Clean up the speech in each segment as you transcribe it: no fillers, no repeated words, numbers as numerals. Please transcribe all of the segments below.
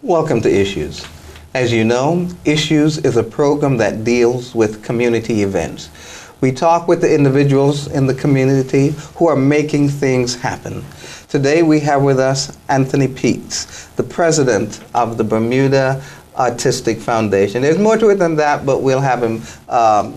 Welcome to Issues. As you know, Issues is a program that deals with community events. We talk with the individuals in the community who are making things happen. Today we have with us Anthony Peets, the president of the Bermuda Autistic Foundation. There's more to it than that, but we'll have him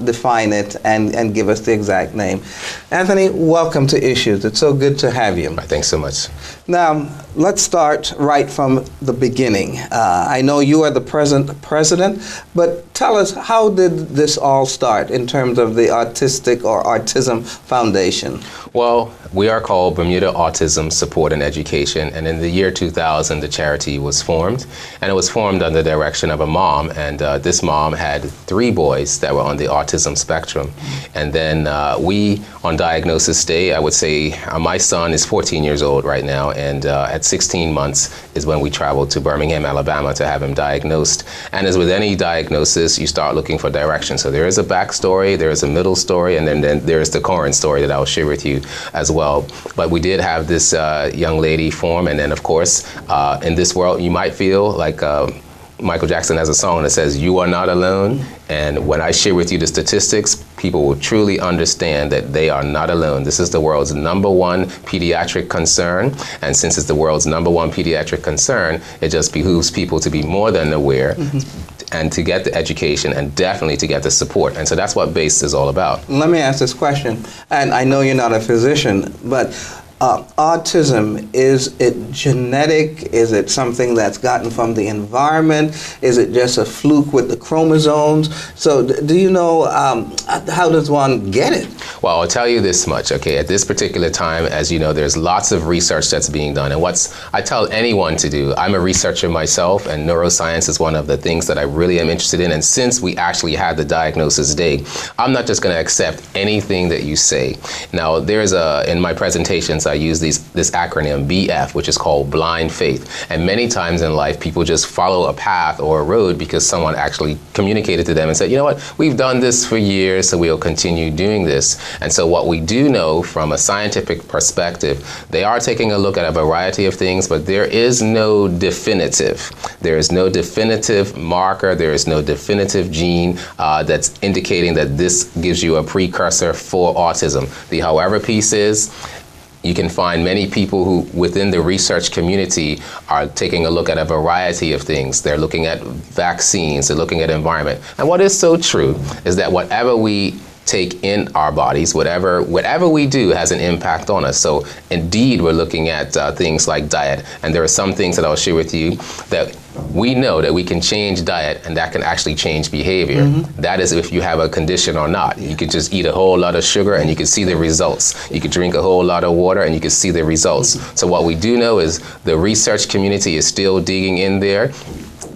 define it and give us the exact name. Anthony, welcome to Issues. It's so good to have you. Thanks so much. Now, let's start right from the beginning. I know you are the present president, but tell us, how did this all start in terms of the Autistic or Autism Foundation? Well, we are called Bermuda Autism Support and Education, and in the year 2000, the charity was formed, and it was formed under the direction of a mom, and this mom had 3 boys that were on the autism spectrum. And then we, on diagnosis day, I would say my son is 14 years old right now, and at 16 months is when we traveled to Birmingham, Alabama to have him diagnosed. And as with any diagnosis, you start looking for direction. So there is a backstory, there is a middle story, and then there is the current story that I'll share with you as well. But we did have this young lady form, and then of course, in this world, you might feel like Michael Jackson has a song that says, "You are not alone." And when I share with you the statistics, people will truly understand that they are not alone. This is the world's #1 pediatric concern. And since it's the world's #1 pediatric concern, it just behooves people to be more than aware and to get the education and definitely to get the support. And so that's what BASE is all about. Let me ask this question, and I know you're not a physician, but autism, is it genetic? Is it something that's gotten from the environment? Is it just a fluke with the chromosomes? So do you know, how does one get it? Well, I'll tell you this much, okay? At this particular time, as you know, there's lots of research that's being done. And I tell anyone to do, I'm a researcher myself, and neuroscience is one of the things that I really am interested in. And since we actually had the diagnosis day, I'm not just going to accept anything that you say. Now, there's in my presentations, I use this acronym BF, which is called blind faith. And many times in life, people just follow a path or a road because someone actually communicated to them and said, you know what, we've done this for years, so we'll continue doing this. And so what we do know from a scientific perspective, they are taking a look at a variety of things, but there is no definitive. There is no definitive marker, there is no definitive gene that's indicating that this gives you a precursor for autism. The however piece is, you can find many people who within the research community are taking a look at a variety of things. They're looking at vaccines, they're looking at environment. And what is so true is that whatever we take in our bodies, whatever we do has an impact on us. So indeed, we're looking at things like diet. And there are some things that I'll share with you that we know that we can change diet, and that can actually change behavior. That is if you have a condition or not. You could just eat a whole lot of sugar and you can see the results. You could drink a whole lot of water and you can see the results. So what we do know is the research community is still digging in there.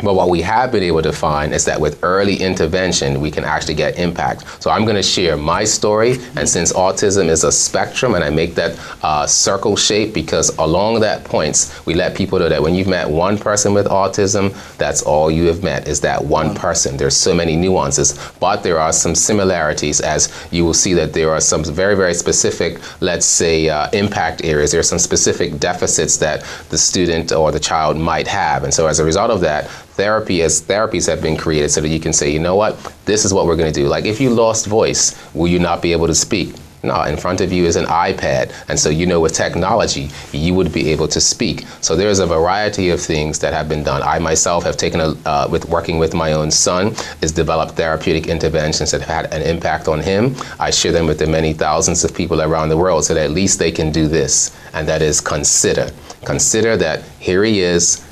But what we have been able to find is that with early intervention, we can actually get impact. So I'm going to share my story, and since autism is a spectrum, and I make that circle shape because along that points, we let people know that when you've met one person with autism, that's all you have met, is that one person. There's so many nuances, but there are some similarities, as you will see that there are some very, very specific, let's say, impact areas. There are some specific deficits that the student or the child might have. And so as a result of that, therapies have been created so that you can say, you know what, this is what we're going to do. Like if you lost voice, will you not be able to speak? No, in front of you is an iPad. And so, you know, with technology, you would be able to speak. So there's a variety of things that have been done. I myself have taken, with working with my own son, is developed therapeutic interventions that have had an impact on him. I share them with the many thousands of people around the world so that at least they can do this. And that is consider. Consider that here he is,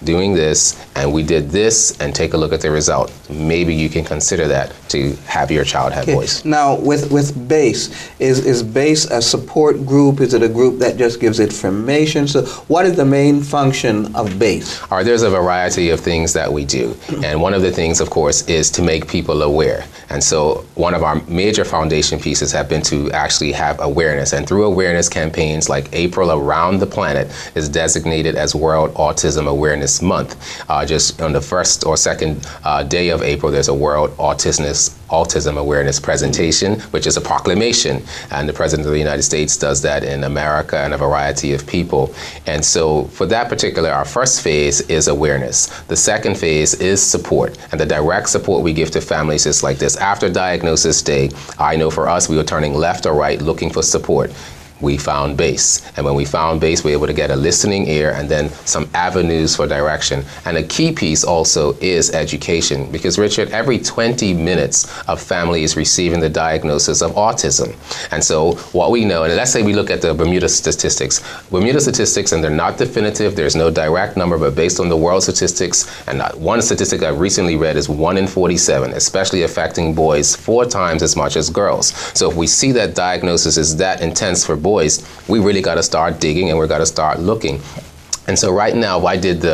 doing this, and we did this, and take a look at the result. Maybe you can consider that to have your child have voice. Now, with BASE, is BASE a support group? Is it a group that just gives information? So what is the main function of BASE? All right, there's a variety of things that we do. And one of the things, of course, is to make people aware. And so one of our major foundation pieces have been to actually have awareness. And through awareness campaigns like April around the planet is designated as World Autism Awareness Awareness Month. Just on the first or second day of April, there's a World Autism Awareness presentation, which is a proclamation. And the President of the United States does that in America and a variety of people. And so for that particular, our first phase is awareness. The second phase is support. And the direct support we give to families is like this. After diagnosis day, I know for us, we were turning left or right looking for support. We found base. And when we found base, we were able to get a listening ear and then some avenues for direction. And a key piece also is education, because Richard, every 20 minutes a family is receiving the diagnosis of autism. And so what we know, and let's say we look at the Bermuda statistics, and they're not definitive, there's no direct number, but based on the world statistics, and one statistic I recently read is 1 in 47, especially affecting boys 4 times as much as girls. So if we see that diagnosis is that intense for boys, we really got to start digging, and we're got to start looking. And so right now, if I did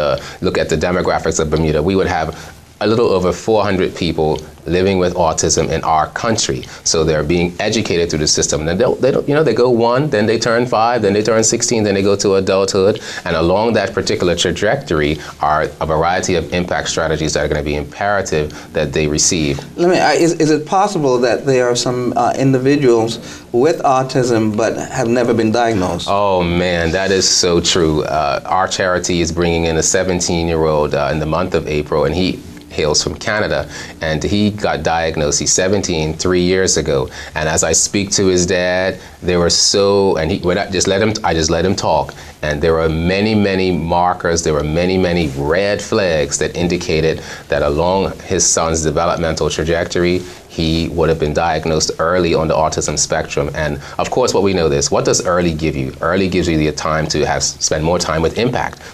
look at the demographics of Bermuda, we would have a little over 400 people living with autism in our country. So they're being educated through the system. And they go 1, then they turn 5, then they turn 16, then they go to adulthood. And along that particular trajectory are a variety of impact strategies that are going to be imperative that they receive. Is it possible that there are some individuals with autism but have never been diagnosed? Oh man, that is so true. Our charity is bringing in a 17-year-old in the month of April, and he hails from Canada, and he got diagnosed. He's 17, 3 years ago. And as I speak to his dad, there were I just let him talk. And there were many, many markers, there were many, many red flags that indicated that along his son's developmental trajectory, he would have been diagnosed early on the autism spectrum. And of course, what we know is, what does early give you? Early gives you the time to spend more time with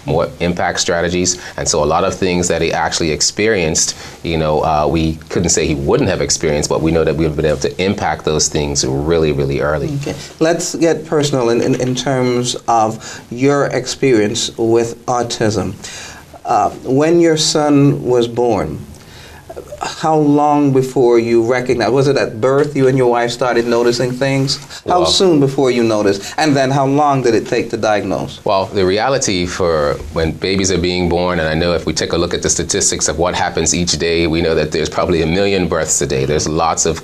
more impact strategies. And so a lot of things that he actually experienced, we couldn't say he wouldn't have experienced, but we know that we've been able to impact those things really, really early. Okay. Let's get personal in terms of your experience with autism. When your son was born, how long before you recognized? Was it at birth you and your wife started noticing things? How soon before you noticed? And then how long did it take to diagnose? Well, the reality for when babies are being born, and I know if we take a look at the statistics of what happens each day, we know that there's probably 1 million births a day. There's lots of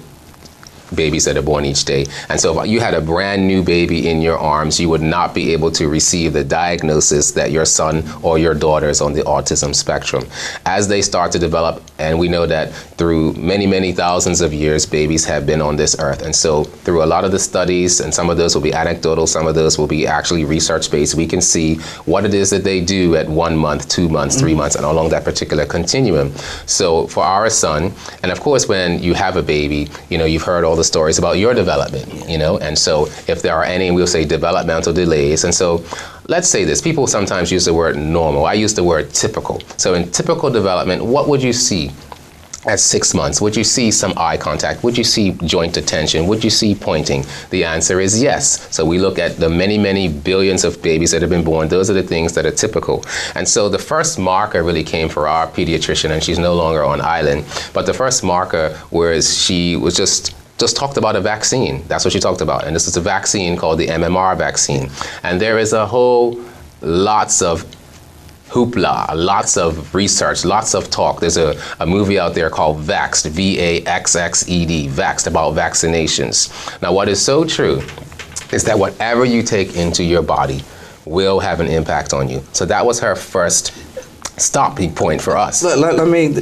babies that are born each day. And so if you had a brand new baby in your arms, you would not be able to receive the diagnosis that your son or your daughter is on the autism spectrum. As they start to develop, and we know that through many, many thousands of years, babies have been on this earth. And so through a lot of the studies, and some of those will be anecdotal, some of those will be actually research-based, we can see what it is that they do at 1 month, 2 months, 3 months, and along that particular continuum. So for our son, and of course when you have a baby, you've heard all the stories about your development, and so if there are any, we'll say developmental delays. And so let's say this, people sometimes use the word normal. I use the word typical. So in typical development, what would you see at 6 months? Would you see some eye contact? Would you see joint attention? Would you see pointing? The answer is yes. So we look at the many, many billions of babies that have been born. Those are the things that are typical. And so the first marker really came for our pediatrician, and she's no longer on island. But the first marker was she was just talked about a vaccine. That's what she talked about. And this is a vaccine called the MMR vaccine. And there is a whole lots of hoopla, lots of research, lots of talk. There's a movie out there called Vaxxed, V-A-X-X-E-D, Vaxxed, about vaccinations. Now, what is so true is that whatever you take into your body will have an impact on you. So that was her first stopping point for us. Let me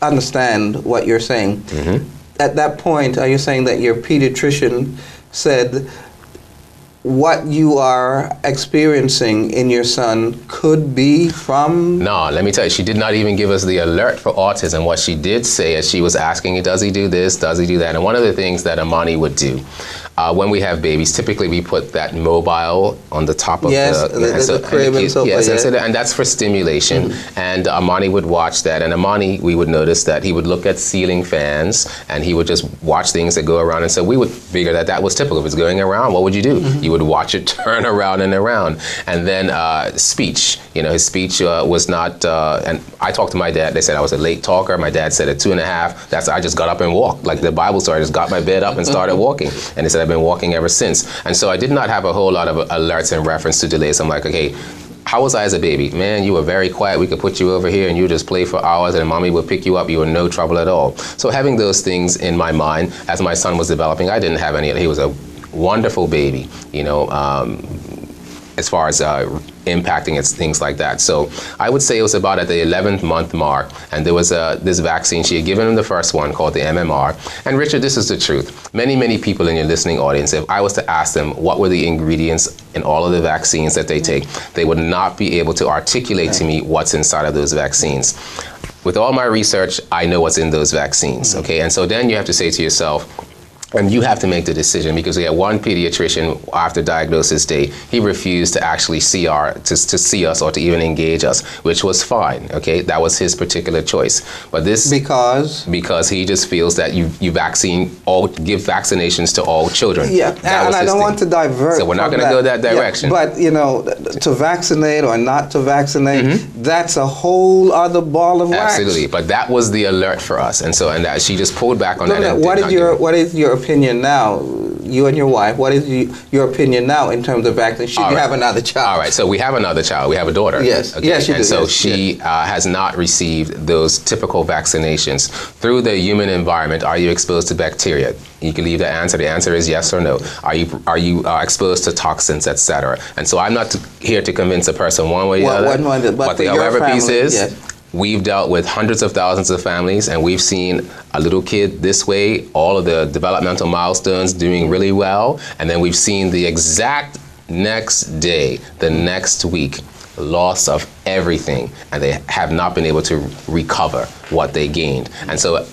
understand what you're saying. Mm-hmm. At that point, are you saying that your pediatrician said what you are experiencing in your son could be from? No, let me tell you, she did not even give us the alert for autism. What she did say is she was asking, does he do this, does he do that? And one of the things that Amani would do, when we have babies, typically we put that mobile on the top of the crib and so forth. Yes, and that's for stimulation. Mm-hmm. And Amani would watch that. And Amani, we would notice that he would look at ceiling fans and he would just watch things that go around. And so we would figure that that was typical. If it's going around, what would you do? Mm-hmm. You would watch it turn around and around. And then speech. His speech was not, and I talked to my dad. They said I was a late talker. My dad said at 2.5, I just got up and walked. Like the Bible story, I just got my bed up and started walking. And they said I've been walking ever since. And so I did not have a whole lot of alerts in reference to delays. I'm like, okay, how was I as a baby? Man, you were very quiet. We could put you over here and you just play for hours and mommy would pick you up. You were no trouble at all. So having those things in my mind as my son was developing, I didn't have any. He was a wonderful baby, you know, as far as impacting its things like that. So I would say it was about at the 11th month mark, and there was this vaccine. She had given him the first one called the MMR. And Richard, this is the truth. Many people in your listening audience, if I was to ask them what were the ingredients in all of the vaccines that they take, they would not be able to articulate to me what's inside of those vaccines. With all my research, I know what's in those vaccines, okay? And so then you have to say to yourself, and you have to make the decision, because we had one pediatrician after diagnosis day, he refused to actually see to see us or to even engage us, which was fine, okay? That was his particular choice. But this because he just feels that you give vaccinations to all children. Yeah, and I don't want to divert. So we're not going to go that direction. Yeah, but you know, to vaccinate or not to vaccinate, that's a whole other ball of wax. Absolutely, but that was the alert for us, and that she just pulled back on that. And what is your opinion now, you and your wife, what is your opinion now in terms of vaccine? Should you have another child? All right, so we have another child. We have a daughter. Yes, okay? yes, you and do. so yes, she has not received those typical vaccinations. Through the human environment, are you exposed to bacteria? You can leave the answer. The answer is yes or no. Are you exposed to toxins, etc.? And so I'm not here to convince a person one way or the other. But the however piece is, we've dealt with hundreds of thousands of families, and we've seen a little kid this way, all of the developmental milestones doing really well, and then we've seen the exact next day, the next week, loss of everything, and they have not been able to recover what they gained. And so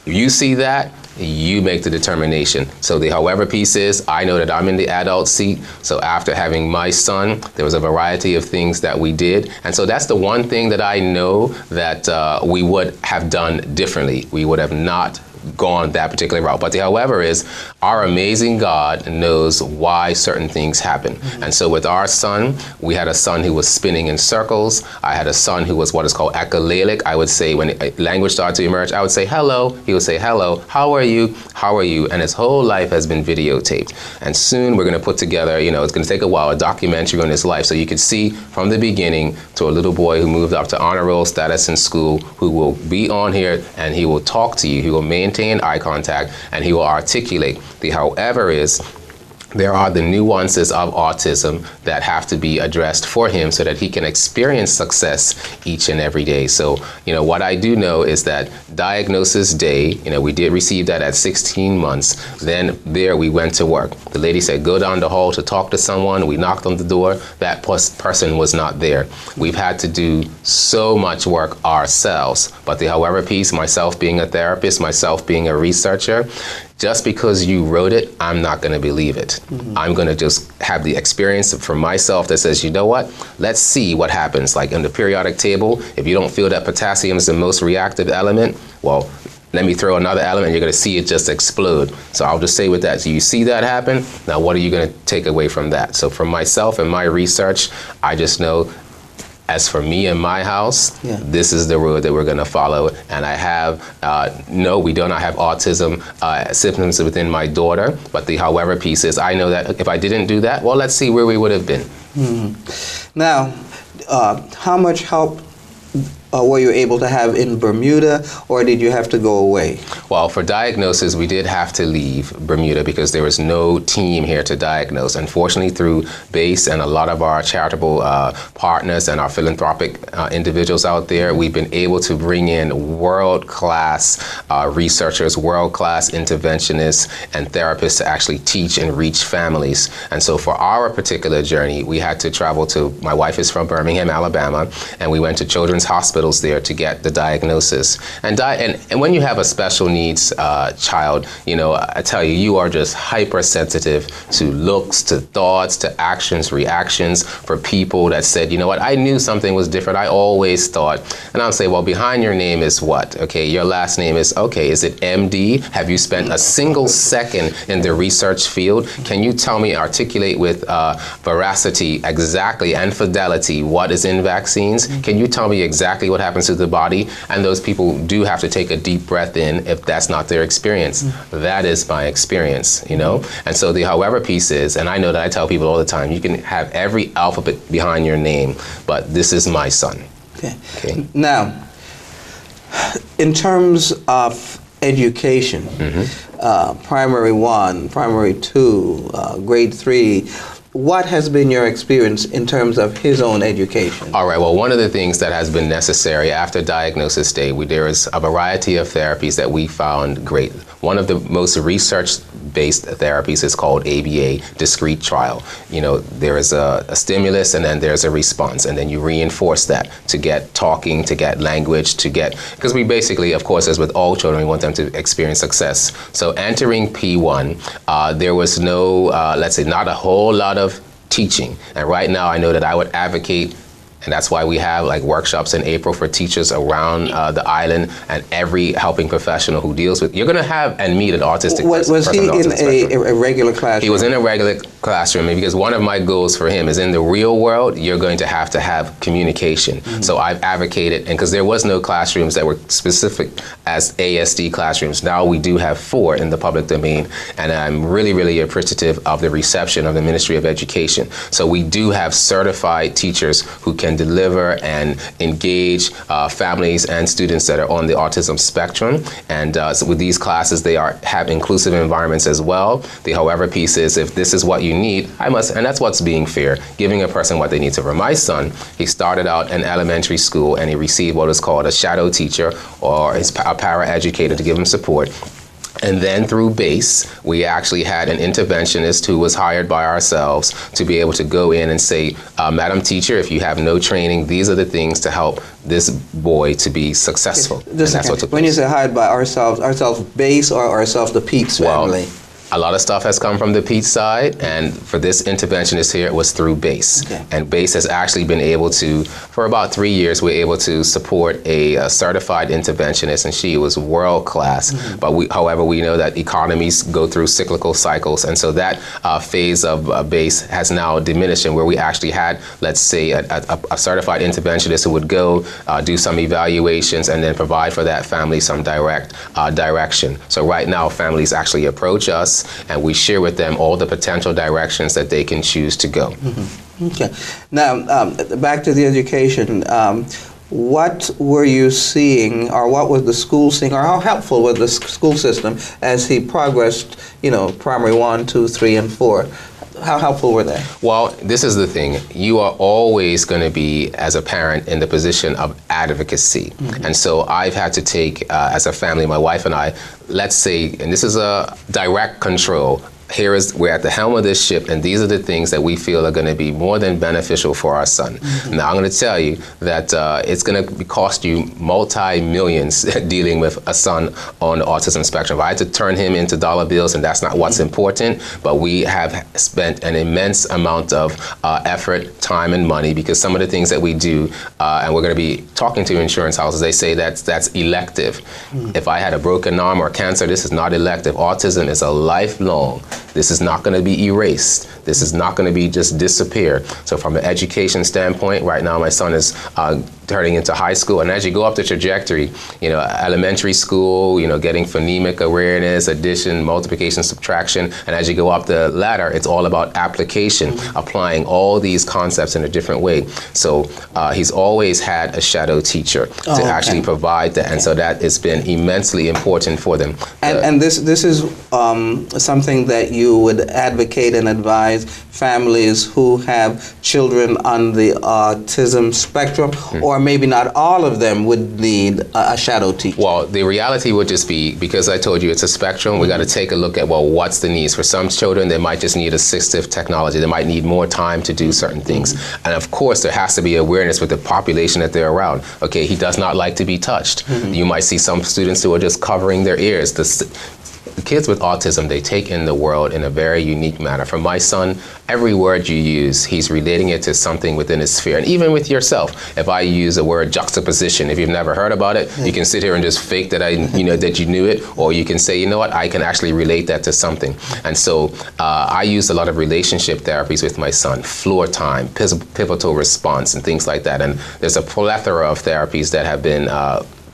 you see that, you make the determination. So the however piece is, I know that I'm in the adult seat. So after having my son, there was a variety of things that we did. And so that's the one thing that I know that we would have done differently. We would have not gone that particular route. But the however is, our amazing God knows why certain things happen. And so with our son, we had a son who was spinning in circles. I had a son who was what is called echolalic. I would say when language started to emerge, I would say hello. He would say hello. How are you? How are you? And his whole life has been videotaped. And soon we're going to put together, you know, it's going to take a while, a documentary on his life. So you could see from the beginning to a little boy who moved up to honor roll status in school, who will be on here and he will talk to you. He will maintain eye contact, and he will articulate. The however is, there are the nuances of autism that have to be addressed for him so that he can experience success each and every day. So, you know, what I do know is that diagnosis day, you know, we did receive that at 16 months. Then there we went to work. The lady said, go down the hall to talk to someone. We knocked on the door. That person was not there. We've had to do so much work ourselves. But the however piece, myself being a therapist, myself being a researcher, just because you wrote it, I'm not going to believe it. I'm going to just have the experience for myself that says, you know what, let's see what happens. Like in the periodic table, if you don't feel that potassium is the most reactive element, well, let me throw another element and you're going to see it just explode. So I'll just say with that, so you see that happen, now what are you going to take away from that? So for myself and my research, I just know, as for me and my house, this is the road that we're going to follow. And I have, no, we do not have autism symptoms within my daughter, but the however piece is, I know that if I didn't do that, well, let's see where we would have been. Now, how much help were you able to have in Bermuda, or did you have to go away? Well, for diagnosis, we did have to leave Bermuda because there was no team here to diagnose. Unfortunately, through BASE and a lot of our charitable partners and our philanthropic individuals out there, we've been able to bring in world-class researchers, world-class interventionists and therapists to actually teach and reach families. And so for our particular journey, we had to travel to, my wife is from Birmingham, Alabama, and we went to Children's Hospitals there to get the diagnosis. And when you have a special needs child, you know, I tell you, you are just hypersensitive to looks, to thoughts, to actions, reactions. For people that said, you know what, I knew something was different, I always thought. And I'll say, well, behind your name is what? Okay, your last name is, okay, is it MD? Have you spent a single second in the research field? Can you tell me, articulate with veracity exactly and fidelity what is in vaccines? Can you tell me exactly exactly what happens to the body, and those people do have to take a deep breath in if that's not their experience. That is my experience, you know? And so the however piece is, and I know that I tell people all the time, you can have every alphabet behind your name, but this is my son. Okay. Now, in terms of education, primary 1, primary 2, grade 3, what has been your experience in terms of his own education? All right, well, one of the things that has been necessary after diagnosis day, there is a variety of therapies that we found great. One of the most research-based therapies is called ABA, discrete trial. You know, there is a stimulus and then there's a response, and then you reinforce that to get talking, to get language, to get, because we basically, of course, as with all children, we want them to experience success. So entering P1, there was no, let's say, not a whole lot of teaching. And right now I know that I would advocate, and that's why we have like workshops in April for teachers around the island, and every helping professional who deals with, you're going to have and meet an autistic person. Was he in a regular classroom? He was in a regular classroom, because one of my goals for him is in the real world, you're going to have communication. So I've advocated, and because there was no classrooms that were specific as ASD classrooms, now we do have 4 in the public domain, and I'm really, really appreciative of the reception of the Ministry of Education. So we do have certified teachers who can deliver and engage families and students that are on the autism spectrum. And so with these classes, they have inclusive environments as well. The however piece is, if this is what you need, and that's what's being fair, giving a person what they need. So for my son, he started out in elementary school and he received what is called a shadow teacher or a paraeducator to give him support. And then through BASE, we actually had an interventionist who was hired by ourselves to be able to go in and say, Madam Teacher, if you have no training, these are the things to help this boy to be successful. When you say hired by ourselves BASE or ourselves the Peets family? Well, a lot of stuff has come from the Peets side, and for this interventionist here, it was through BASE. Okay. And BASE has actually been able to, for about 3 years, we're able to support a certified interventionist, and she was world class. But however, we know that economies go through cyclical cycles, and so that phase of BASE has now diminished, and where we actually had, let's say, a certified interventionist who would go do some evaluations and then provide for that family some direct direction. So right now, families actually approach us, and we share with them all the potential directions that they can choose to go. Okay. Now, back to the education. What were you seeing, or what was the school seeing, or how helpful was the school system as he progressed, you know, primary 1, 2, 3, and 4? How helpful were they? Well, this is the thing. You are always going to be, as a parent, in the position of advocacy. And so I've had to take, as a family, my wife and I, let's say, and this is a direct control, we're at the helm of this ship, and these are the things that we feel are going to be more than beneficial for our son. Now, I'm going to tell you that it's going to cost you multi-millions dealing with a son on the autism spectrum. I had to turn him into dollar bills, and that's not what's important, but we have spent an immense amount of effort, time, and money, because some of the things that we do, and we're going to be talking to insurance houses, they say that's elective. If I had a broken arm or cancer, this is not elective. Autism is a lifelong. This is not going to be erased. This is not going to be just disappear. So from an education standpoint, right now my son is turning into high school, and as you go up the trajectory, you know, elementary school, you know, getting phonemic awareness, addition, multiplication, subtraction, and as you go up the ladder, it's all about application, applying all these concepts in a different way. So he's always had a shadow teacher to actually provide that, and so that has been immensely important for them. And this is something that you would advocate and advise families who have children on the autism spectrum, or maybe not all of them would need a shadow teacher? Well, the reality would just be, because I told you it's a spectrum, we got to take a look at, well, what's the needs? For some children, they might just need assistive technology. They might need more time to do certain things. And of course, there has to be awareness with the population that they're around. Okay, he does not like to be touched. You might see some students who are just covering their ears. kids with autism, they take in the world in a very unique manner. For my son, every word you use, he's relating it to something within his sphere. And even with yourself, if I use the word juxtaposition, if you've never heard about it, you can sit here and just fake that that you knew it, or you can say, you know what, I can actually relate that to something. And so I use a lot of relationship therapies with my son, floor time, pivotal response, and things like that. And there's a plethora of therapies that have been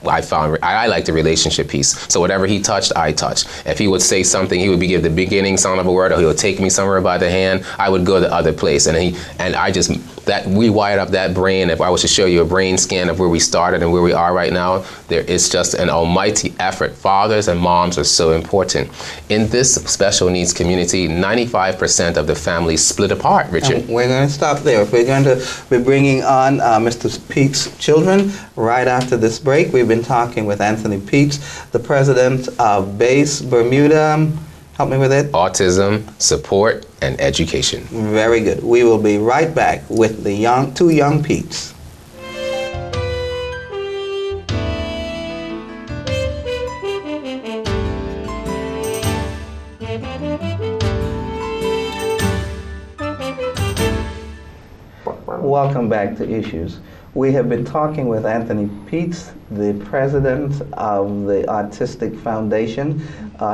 I like the relationship piece. So whatever he touched, I touched. If he would say something, he would give the beginning sound of a word, or he would take me somewhere by the hand, I would go the other place. We wired up that brain. If I was to show you a brain scan of where we started and where we are right now, there is just an almighty effort. Fathers and moms are so important. In this special needs community, 95% of the families split apart, Richard. And we're going to stop there. We're going to be bringing on Mr. Peets' children right after this break. We've been talking with Anthony Peets, the president of BASE Bermuda. Help me with it. Autism, support, and education. Very good. We will be right back with the two young Peets. Welcome back to Issues. We have been talking with Anthony Peets, the president of the Autistic Foundation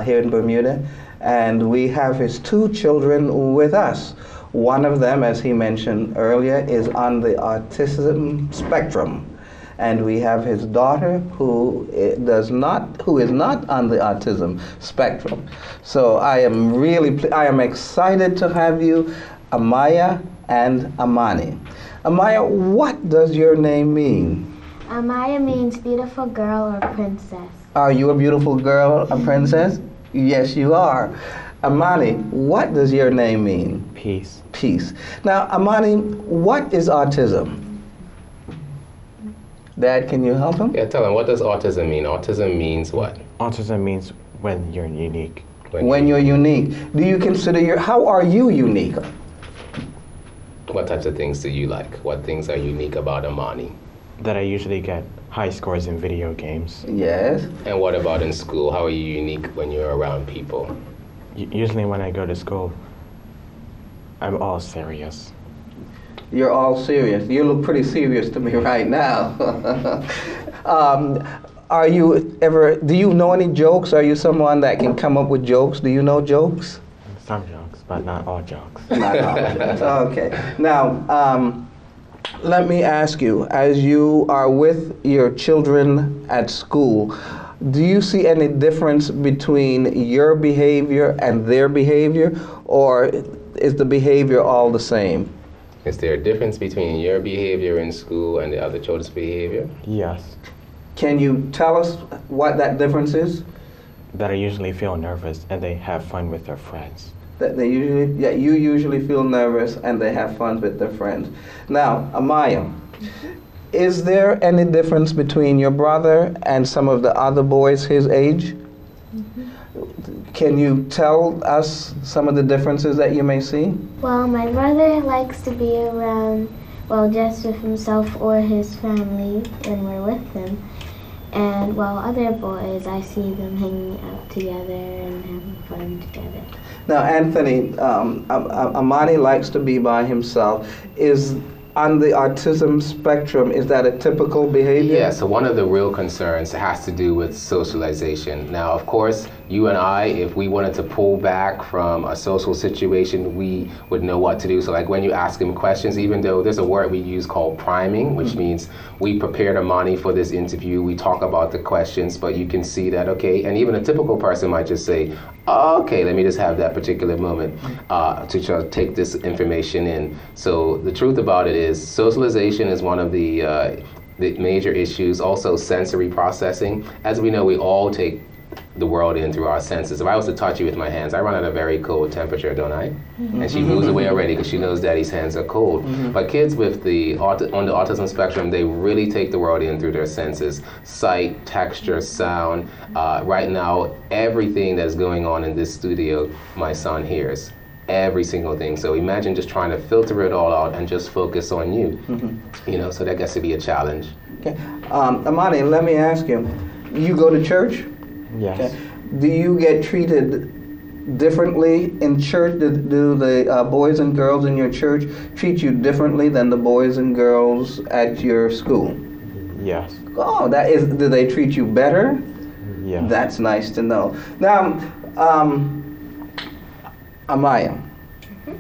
here in Bermuda, and we have his two children with us. One of them, as he mentioned earlier, is on the autism spectrum, and we have his daughter who is not on the autism spectrum. So I am excited to have you, Amaya and Amani. Amaya, what does your name mean? Amaya means beautiful girl or princess. Are you a beautiful girl, a princess? Yes, you are. Amani, what does your name mean? Peace. Peace. Now, Amani, what is autism? Dad, can you help him? Yeah, tell him, what does autism mean? Autism means what? Autism means when you're unique. When you're unique. Do you consider how are you unique? What types of things do you like? What things are unique about Amani? That I usually get high scores in video games. Yes. And what about in school? How are you unique when you're around people? Usually when I go to school, I'm all serious. You're all serious. You look pretty serious to me right now. Do you know any jokes? Are you someone that can come up with jokes? Do you know jokes? Some jokes, but not all jokes. Not all jokes. Okay. Now, let me ask you, as you are with your children at school, do you see any difference between your behavior and their behavior, or is the behavior all the same? Is there a difference between your behavior in school and the other children's behavior? Yes. Can you tell us what that difference is? That I usually feel nervous and they have fun with their friends. That you usually feel nervous and they have fun with their friends. Now, Amaya, is there any difference between your brother and some of the other boys his age? Can you tell us some of the differences that you may see? Well, my brother likes to be around, just with himself or his family when we're with him. And while other boys, I see them hanging out together and having fun together. Now, Anthony, Amani likes to be by himself. Is on the autism spectrum, is that a typical behavior? Yeah, so one of the real concerns has to do with socialization. Now, of course, you and I, if we wanted to pull back from a social situation, we would know what to do. So like when you ask him questions, even though there's a word we use called priming, which means we prepared Amani for this interview, we talk about the questions, but you can see that, okay, and even a typical person might just say, oh, okay, let me just have that particular moment to try to take this information in. So the truth about it is socialization is one of the major issues. Also sensory processing. As we know, we all take the world in through our senses. If I was to touch you with my hands, I run at a very cold temperature, don't I? And she moves away already because she knows daddy's hands are cold. But kids with on the autism spectrum, they really take the world in through their senses. Sight, texture, sound. Right now, everything that's going on in this studio, my son hears. Every single thing. So imagine just trying to filter it all out and just focus on you. So that gets to be a challenge. Okay. Amani, let me ask you, you go to church? Yes. Okay. Do you get treated differently in church? Do the boys and girls in your church treat you differently than the boys and girls at your school? Yes. Oh, do they treat you better? Yes. That's nice to know. Now, Amaya.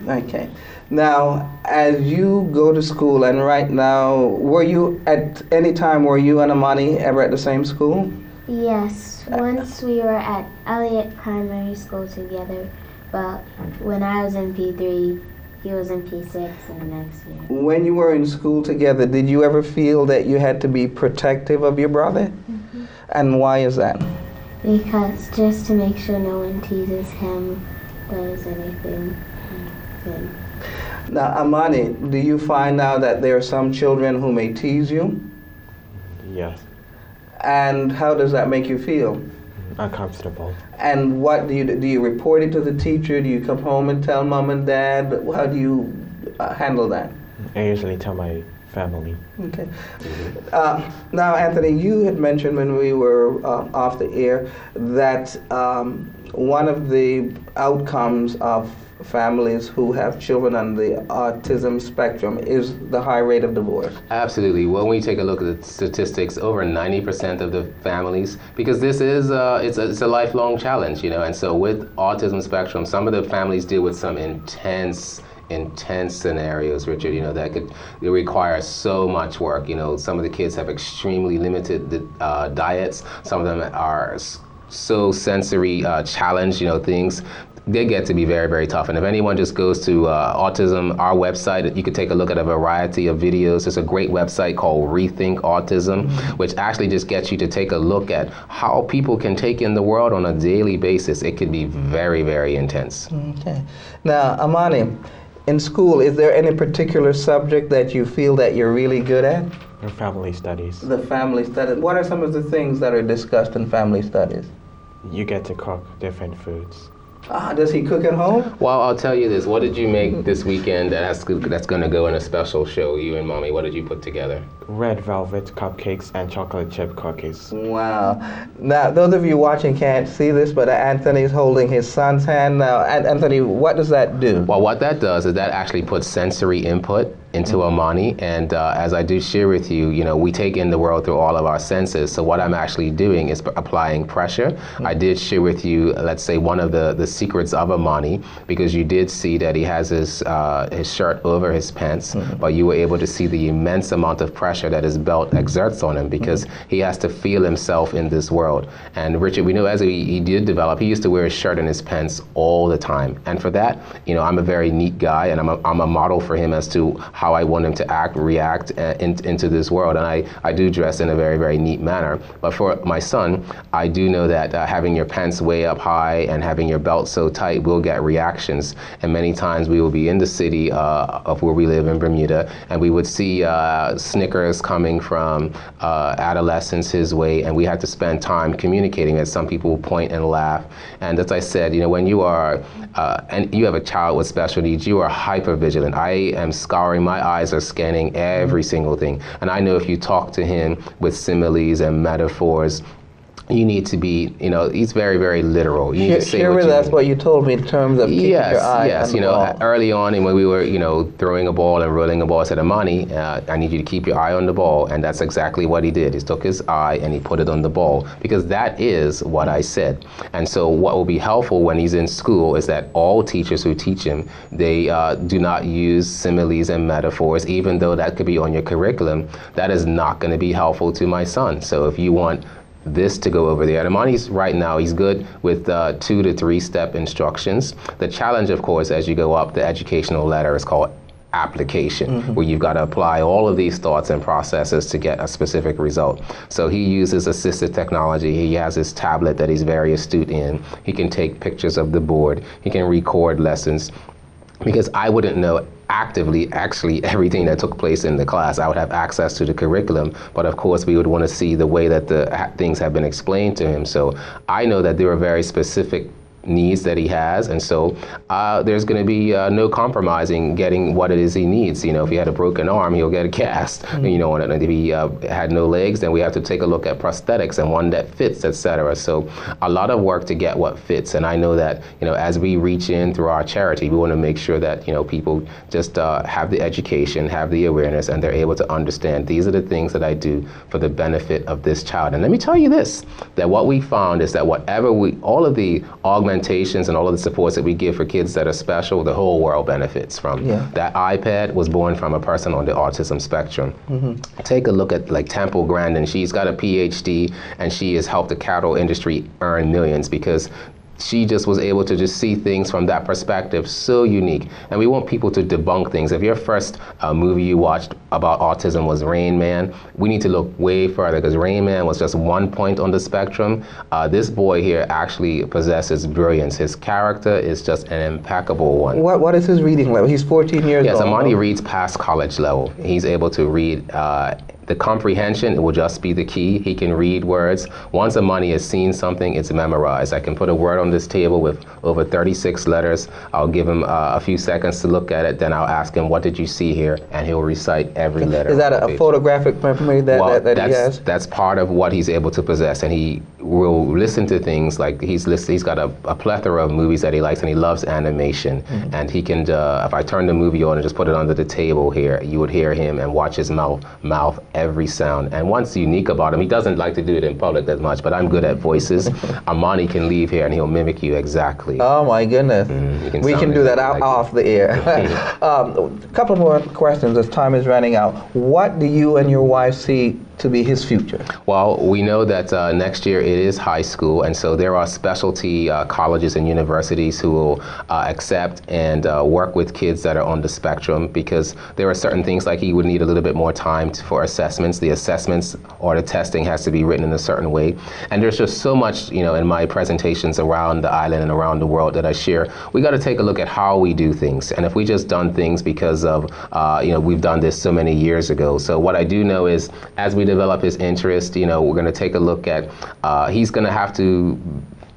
Okay. Now, as you go to school, and right now, were you at any time, were you and Amani ever at the same school? Yes, once we were at Elliott Primary School together, but when I was in P3, he was in P6 in the next year. When you were in school together, did you ever feel that you had to be protective of your brother? Mm-hmm. And why is that? Because just to make sure no one teases him, does anything good. Now, Amani, do you find now that there are some children who may tease you? Yes. And how does that make you feel? Uncomfortable. And what do you report it to the teacher? Do you come home and tell mom and dad? How do you handle that? I usually tell my family. Okay. Now, Anthony, you had mentioned when we were off the air that one of the outcomes of families who have children on the autism spectrum is the high rate of divorce. Absolutely. When we take a look at the statistics, over 90% of the families, because this is it's a lifelong challenge, and so with autism spectrum, some of the families deal with some intense scenarios, Richard, that could require so much work. Some of the kids have extremely limited diets. Some of them are so sensory challenged, things. They get to be very, very tough. And if anyone just goes to autism, our website, you could take a look at a variety of videos. There's a great website called Rethink Autism, which actually just gets you to take a look at how people can take in the world on a daily basis. It could be very, very intense. Okay. Now, Amani, in school, is there any particular subject that you feel that you're really good at? Or family studies. The family studies. What are some of the things that are discussed in family studies? You get to cook different foods. Does he cook at home? Well, I'll tell you this. What did you make this weekend that's going to go in a special show? You and Mommy, what did you put together? Red velvet cupcakes and chocolate chip cookies. Wow. Now, those of you watching can't see this, but Anthony's holding his son's hand now. Anthony, what does that do? Well, what that does is that actually puts sensory input into Amani, and as I do share with you, we take in the world through all of our senses. So what I'm actually doing is applying pressure. I did share with you, let's say, one of the secrets of Amani, because you did see that he has his shirt over his pants, but you were able to see the immense amount of pressure that his belt exerts on him, because he has to feel himself in this world. And Richard, we know as he did develop, he used to wear his shirt and his pants all the time. And for that, I'm a very neat guy, and I'm a model for him as to how I want him to react into this world. And I do dress in a very, very neat manner. But for my son, I do know that having your pants way up high and having your belt so tight will get reactions. And many times we will be in the city of where we live in Bermuda, and we would see snickers coming from adolescents his way, and we had to spend time communicating as some people point and laugh. And as I said, when you are and you have a child with special needs, you are hyper vigilant. I am scouring, my eyes are scanning every single thing. And I know if you talk to him with similes and metaphors, you need to be, he's very, very literal. You need to say share with us what you told me in terms of keeping your eye on the ball. Early on, and when we were, throwing a ball and rolling a ball, I said, Amani, I need you to keep your eye on the ball. And that's exactly what he did. He took his eye and he put it on the ball, because that is what I said. And so what will be helpful when he's in school is that all teachers who teach him, they do not use similes and metaphors, even though that could be on your curriculum. That is not going to be helpful to my son. So if you want this to go over there. And Amani's right now, he's good with 2 to 3 step instructions. The challenge, of course, as you go up the educational ladder is called application, where you've got to apply all of these thoughts and processes to get a specific result. So he uses assistive technology. He has his tablet that he's very astute in. He can take pictures of the board. He can record lessons, because I wouldn't know actively actually everything that took place in the class. I would have access to the curriculum, but of course we would want to see the way that the things have been explained to him. So I know that there are very specific needs that he has, and so there's going to be no compromising getting what it is he needs. You know, if he had a broken arm, he'll get a cast. You know, and if he had no legs, then we have to take a look at prosthetics and one that fits, etc. So a lot of work to get what fits, and I know that, you know, as we reach in through our charity, we want to make sure that, you know, people just have the education, have the awareness, and they're able to understand these are the things that I do for the benefit of this child. And let me tell you this, that what we found is that all of the augmentations and all of the supports that we give for kids that are special, the whole world benefits from. Yeah. That iPad was born from a person on the autism spectrum. Take a look at like Temple Grandin. She's got a PhD and she has helped the cattle industry earn millions because she just was able to just see things from that perspective, so unique. And we want people to debunk things. If your first movie you watched about autism was Rain Man, we need to look way further, because Rain Man was just one point on the spectrum. This boy here actually possesses brilliance. His character is just an impeccable one. What is his reading level? He's 14 years old. Yes, Amani reads past college level. He's able to read the comprehension, it will just be the key. He can read words. Once Amani has seen something, it's memorized. I can put a word on this table with over 36 letters. I'll give him a few seconds to look at it, then I'll ask him, what did you see here? And he'll recite every letter. Is that a photographic memory that he has? That's part of what he's able to possess, and he will listen to things like he's got a plethora of movies that he likes, and he loves animation. And he can, if I turn the movie on and just put it under the table here, you would hear him and watch his mouth every sound. And what's unique about him, he doesn't like to do it in public that much, but I'm good at voices. Amani can leave here and he'll mimic you exactly. Oh my goodness. We can do that off the air. A couple more questions as time is running out. What do you and your wife see to be his future? Well, we know that next year it is high school, and so there are specialty colleges and universities who will accept and work with kids that are on the spectrum, because there are certain things like he would need a little bit more time for assessments. The assessments or the testing has to be written in a certain way. And there's just so much, you know, in my presentations around the island and around the world that I share. We got to take a look at how we do things. And if we just done things because of, you know, we've done this so many years ago. So what I do know is, as we develop his interest, you know, we're going to take a look at, he's going to have to,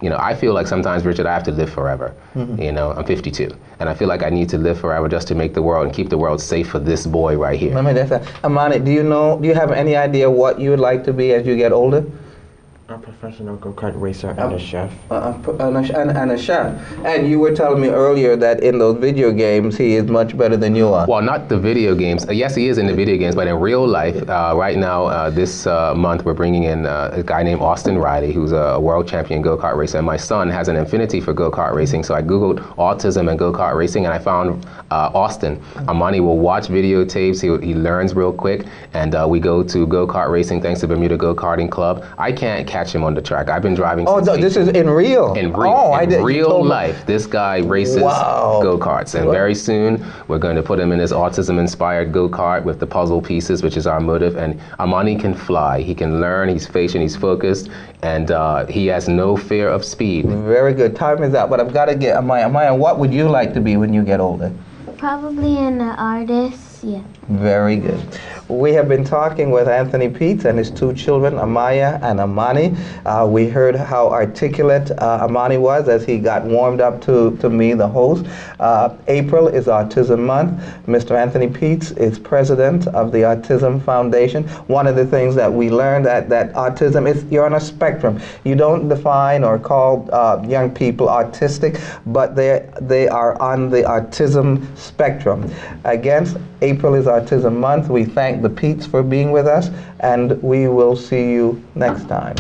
you know, I feel like sometimes, Richard, I have to live forever. You know, I'm 52, and I feel like I need to live forever just to make the world and keep the world safe for this boy right here. Amani, do you have any idea what you would like to be as you get older? A professional go-kart racer and a chef. And a chef. And you were telling me earlier that in those video games, he is much better than you are. Well, not the video games. Yes, he is in the video games, but in real life, right now, this month, we're bringing in a guy named Austin Riley, who's a world champion go-kart racer. And my son has an affinity for go-kart racing, so I Googled autism and go-kart racing, and I found Austin. Amani will watch videotapes. He learns real quick, and we go to go-kart racing thanks to Bermuda Go-Karting Club. I can't catch him on the track. I've been driving since this is in real? In real life, this guy races go-karts. And very soon, we're going to put him in his autism-inspired go-kart with the puzzle pieces, which is our motive. And Amani can fly. He can learn. He's patient. He's focused. And he has no fear of speed. Very good. Time is up, but I've got to get Amaya. Amaya, what would you like to be when you get older? Probably an artist, yeah. Very good. We have been talking with Anthony Peets and his two children, Amaya and Amani. We heard how articulate Amani was as he got warmed up to me, the host. April is Autism Month. Mr. Anthony Peets is president of the Autism Foundation. One of the things that we learned that autism is, you're on a spectrum. You don't define or call young people autistic, but they are on the autism spectrum. Again, April is Autism Month. We thank the Peets for being with us, and we will see you next time.